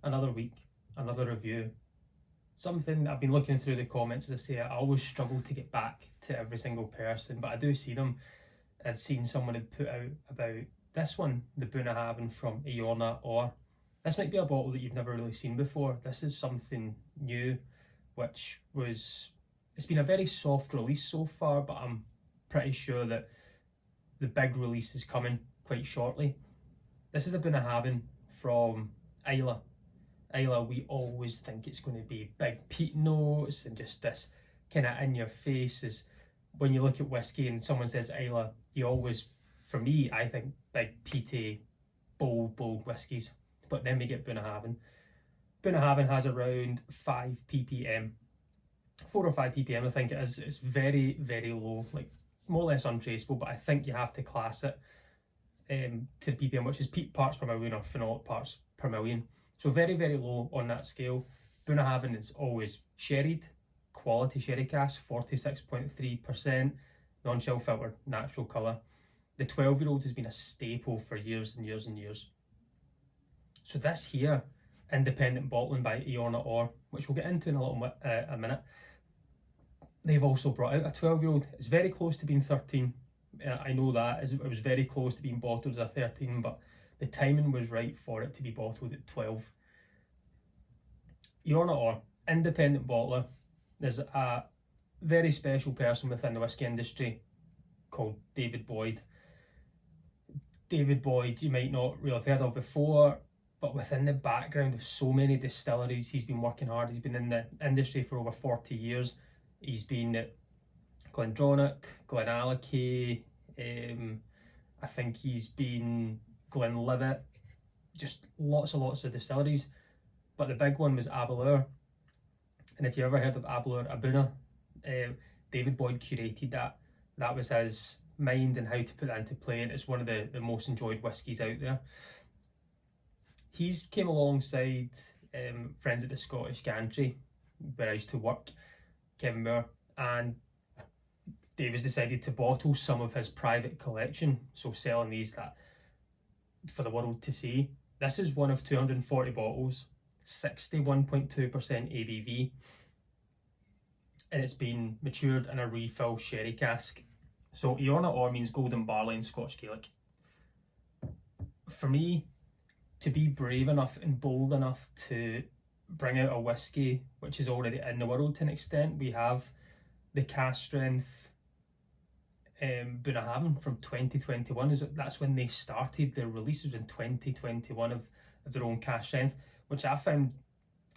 Another week, another review. Something I've been looking through the comments, as I say, I always struggle to get back to every single person, but I do see them. I'd seen someone had put out about this one, the Bunnahabhain from Eorna Oir. This might be a bottle that you've never really seen before. This is something new, which was, it's been a very soft release so far, but I'm pretty sure that the big release is coming quite shortly. This is a Bunnahabhain from Islay. Islay, we always think it's going to be big peat notes and just this kind of in your face. Is when you look at whiskey and someone says Islay, you always, for me, I think big peaty, bold whiskies. But then we get Bunnahabhain. Bunnahabhain has around 5 ppm, 4 or 5 ppm, I think it is. It's very low, like more or less untraceable, but I think you have to class it to the ppm, which is peat parts per million or phenolic parts per million. So very low on that scale. Bunnahabhain is always sherried, quality sherry cask, 46.3%, non-chill filtered, natural colour. The 12-year-old has been a staple for years and years. So this here, independent bottling by Eorna Oir, which we'll get into in a minute, they've also brought out a 12-year-old. It's very close to being 13. I know that. It was very close to being bottled as a 13, but the timing was right for it to be bottled at 12. Eorna Oir, independent bottler. There's a very special person within the whisky industry called David Boyd. David Boyd, you might not really have heard of before, but within the background of so many distilleries, he's been working hard. He's been in the industry for over 40 years. He's been at Glendronach, Glenallachie, I think he's been Glenlivet, just lots of distilleries. But the big one was Aberlour. And if you ever heard of Aberlour, a bunna, David Boyd curated that. That was his mind and how to put that into play, and it's one of the most enjoyed whiskies out there. He's came alongside friends at the Scottish Gantry, where I used to work, Kevin Moore, and David's decided to bottle some of his private collection, so selling these that for the world to see. This is one of 240 bottles, 61.2% ABV, and it's been matured in a refill sherry cask. So Eorna Oir means golden barley in Scotch Gaelic. For me, to be brave enough and bold enough to bring out a whiskey which is already in the world to an extent, we have the cask strength Bunnahabhain from 2021. That's when they started their releases in 2021 of their own cask strength, which I found,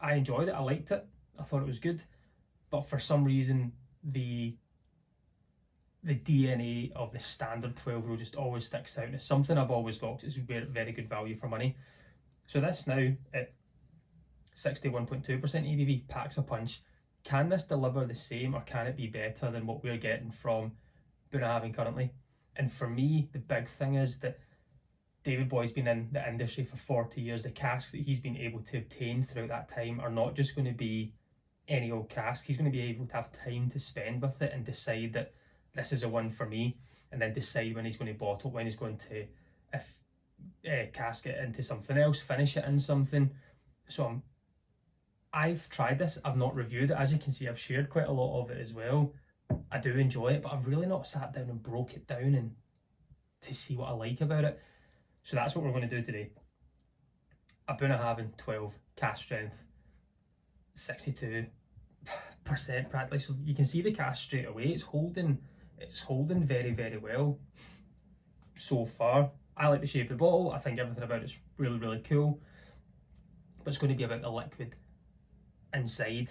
I enjoyed it, I liked it, I thought it was good, but for some reason the DNA of the standard 12-year-old just always sticks out, and it's something I've always got. It's very good value for money. So this now at 61.2% ABV packs a punch. Can this deliver the same, or can it be better than what we're getting from Bunnahabhain currently? And for me, the big thing is that David Boyd's been in the industry for 40 years. The casks that he's been able to obtain throughout that time are not just going to be any old cask. He's going to be able to have time to spend with it and decide that this is a one for me, and then decide when he's going to bottle, when he's going to cask it into something else, finish it in something. So I've tried this, I've not reviewed it. As you can see, I've shared quite a lot of it as well. I do enjoy it, but I've really not sat down and broke it down and to see what I like about it. So that's what we're going to do today. A Bunnahabhain 12 cask strength, 62% practically. So you can see the cask straight away. It's holding very well so far. I like the shape of the bottle. I think everything about it's really cool. But it's going to be about the liquid inside.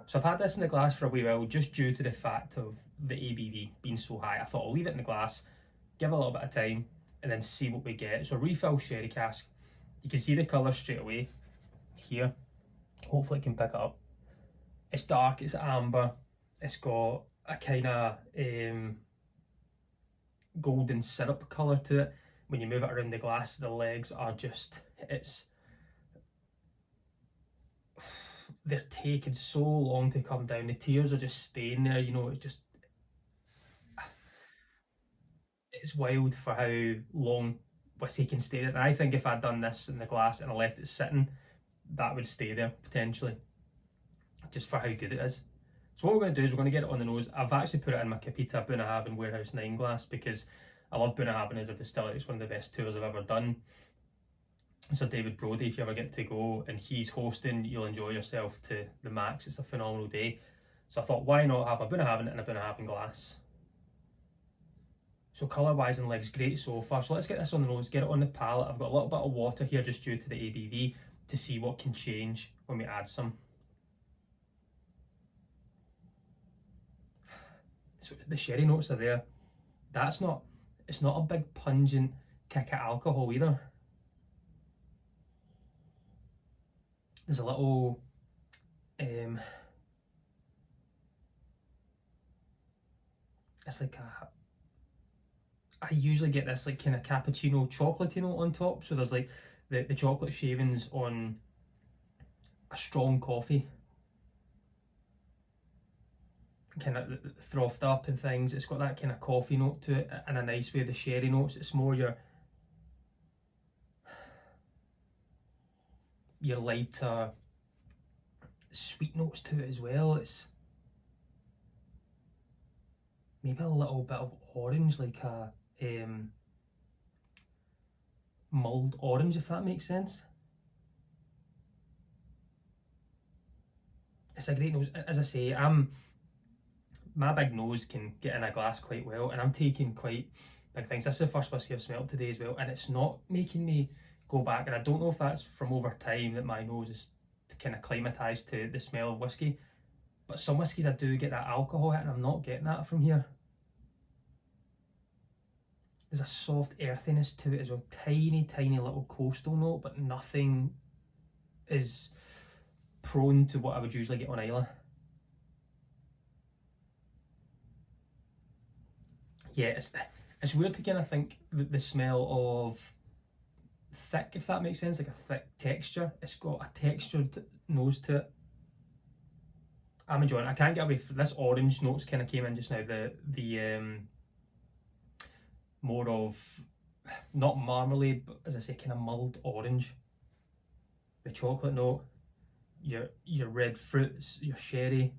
So I've had this in the glass for a wee while, just due to the fact of the ABV being so high. I thought I'll leave it in the glass, give it a little bit of time, and then see what we get. So refill sherry cask. You can see the colour straight away here. Hopefully I can pick it up. It's dark, it's amber, it's got a kind of golden syrup colour to it. When you move it around the glass, the legs are just, they're taking so long to come down. The tears are just staying there, you know, it's wild for how long whiskey can stay there. And I think if I'd done this in the glass and I left it sitting, that would stay there potentially, just for how good it is. So what we're going to do is we're going to get it on the nose. I've actually put it in my Capita Bunnahabhain Warehouse 9 glass because I love Bunnahabhain as a distillery. It's one of the best tours I've ever done. So David Brody, if you ever get to go and he's hosting, you'll enjoy yourself to the max. It's a phenomenal day. So I thought, why not have a Bunnahabhain in a Bunnahabhain glass? So colour wise and legs, great so far. So let's get this on the nose, get it on the palate. I've got a little bit of water here just due to the ABV to see what can change when we add some. So the sherry notes are there. It's not a big pungent kick of alcohol either. There's a little it's like I usually get this like kind of cappuccino chocolatey note on top. So there's like the chocolate shavings on a strong coffee, kind of frothed up and things. It's got that kind of coffee note to it in a nice way. The sherry notes, it's more your lighter sweet notes to it as well. It's maybe a little bit of orange, like a mulled orange, if that makes sense. It's a great nose. As I say, my big nose can get in a glass quite well, and I'm taking quite big things. This is the first whiskey I've smelled today as well, and it's not making me go back. And I don't know if that's from over time that my nose is kind of acclimatised to the smell of whiskey, but some whiskies I do get that alcohol hit, and I'm not getting that from here. There's a soft earthiness to it as well, tiny little coastal note, but nothing is prone to what I would usually get on Islay. Yeah, it's weird to kind of think that the smell of thick, if that makes sense, like a thick texture. It's got a textured nose to it. I'm enjoying it. I can't get away from this orange notes kind of came in just now. The more of, not marmalade, but as I say, kind of mulled orange. The chocolate note, your red fruits, your sherry,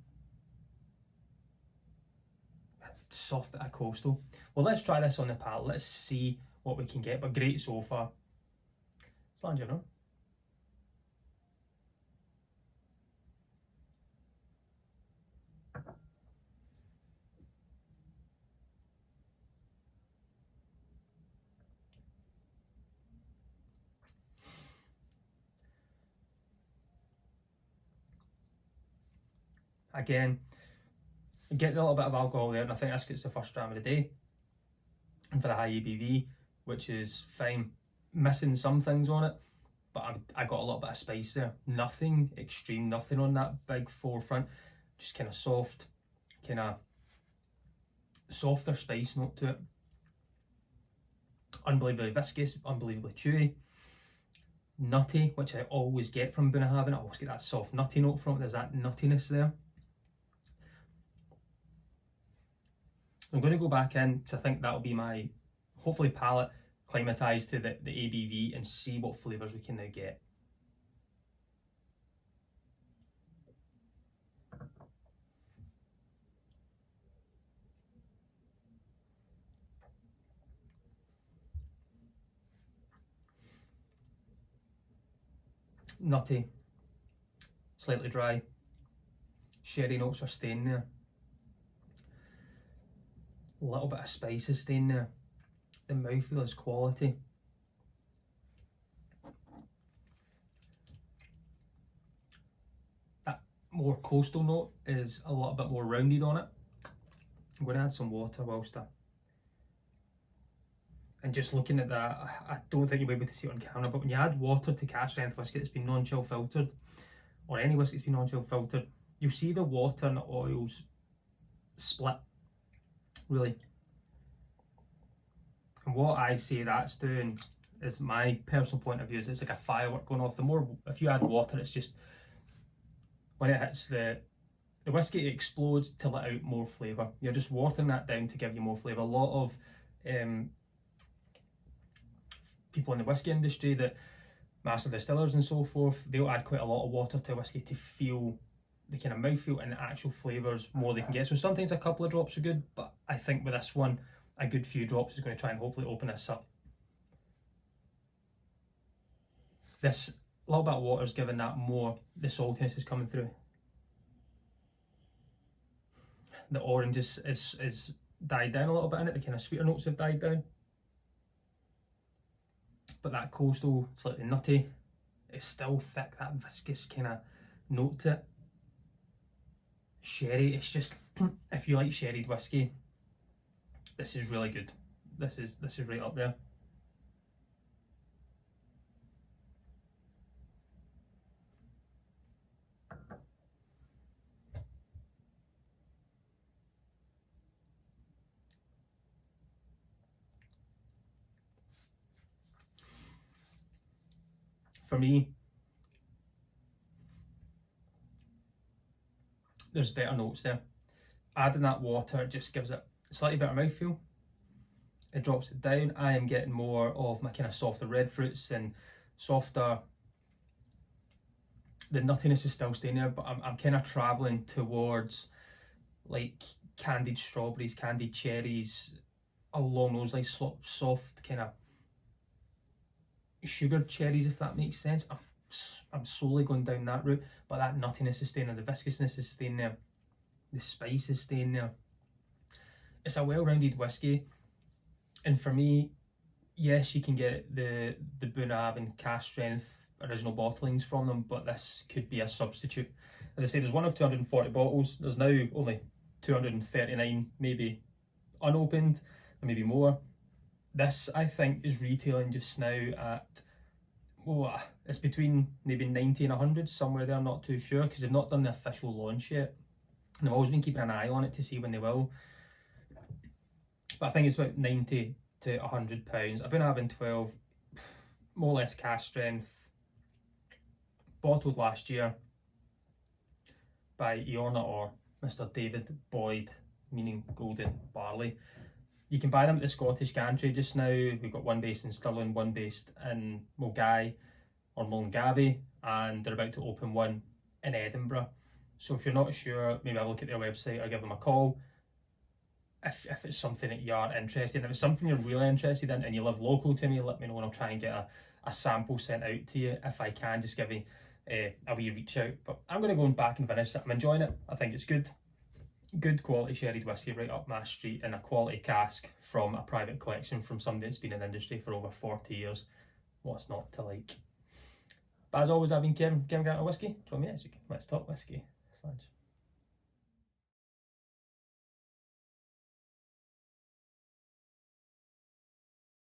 soft bit of coastal. Well, let's try this on the palate. Let's see what we can get, but great so far. Slange, no? Again, get a little bit of alcohol there, and I think that's because it's the first dram of the day. And for the high ABV, which is fine. Missing some things on it, but I got a little bit of spice there. Nothing extreme, nothing on that big forefront. Just kind of soft, kind of softer spice note to it. Unbelievably viscous, unbelievably chewy. Nutty, which I always get from Bunnahabhain. I always get that soft nutty note from it. There's that nuttiness there. I'm going to go back in because I think that'll be my, hopefully, palate acclimatised to the ABV and see what flavours we can now get. Nutty, slightly dry, sherry notes are staying there. A little bit of spice is staying there. The mouthfeel is quality. That more coastal note is a little bit more rounded on it. I'm going to add some water whilst and just looking at that, I don't think you'll be able to see it on camera, but when you add water to cask strength whiskey that's been non-chill filtered, or any whiskey that's been non-chill filtered, you'll see the water and the oils split, really. And what I say that's doing is, my personal point of view, is it's like a firework going off. The more, if you add water, it's just, when it hits the whiskey, it explodes to let out more flavour. You're just watering that down to give you more flavour. A lot of people in the whisky industry, that master distillers and so forth, they'll add quite a lot of water to whisky to feel the kind of mouthfeel and the actual flavours more they can get. So sometimes a couple of drops are good, but I think with this one, a good few drops is going to try and hopefully open this up. This little bit of water is giving that more, the saltiness is coming through. The orange is died down a little bit in it, the kind of sweeter notes have died down. But that coastal, slightly nutty, it's still thick, that viscous kind of note to it. Sherry, it's just, if you like sherried whiskey, this is really good. This is right up there. For me, there's better notes there. Adding that water just gives it a slightly better mouthfeel. It drops it down. I am getting more of my kind of softer red fruits and softer. The nuttiness is still staying there, but I'm kind of travelling towards like candied strawberries, candied cherries, along those like soft kind of sugared cherries, if that makes sense. I'm slowly going down that route, but that nuttiness is staying there, the viscousness is staying there, the spice is staying there. It's a well-rounded whiskey, and for me, yes, you can get the Bunnahabhain cask strength original bottlings from them, but this could be a substitute. As I say, there's one of 240 bottles. There's now only 239 maybe unopened, or maybe more. This, I think, is retailing just now at, it's between maybe 90 and 100, somewhere there, I'm not too sure, because they've not done the official launch yet. And I've always been keeping an eye on it to see when they will. But I think it's about 90 to 100 pounds. I've been having 12, more or less cask strength, bottled last year by Eorna Oir, Mr. David Boyd, meaning golden barley. You can buy them at the Scottish gantry just now. We've got one based in Stirling, one based in Mulgai or Mulgavy, and they're about to open one in Edinburgh. So if you're not sure, maybe have a look at their website or give them a call. If it's something that you are interested in, if it's something you're really interested in and you live local to me, let me know and I'll try and get a sample sent out to you. If I can, just give me a wee reach out. But I'm going to go back and finish it. I'm enjoying it. I think it's good. Good quality sherried whiskey right up my street in a quality cask from a private collection from somebody that's been in the industry for over 40 years. What's not to like? But as always, I've been Kevin Grant of Whisky. Join me next week. Let's talk whiskey. Slange.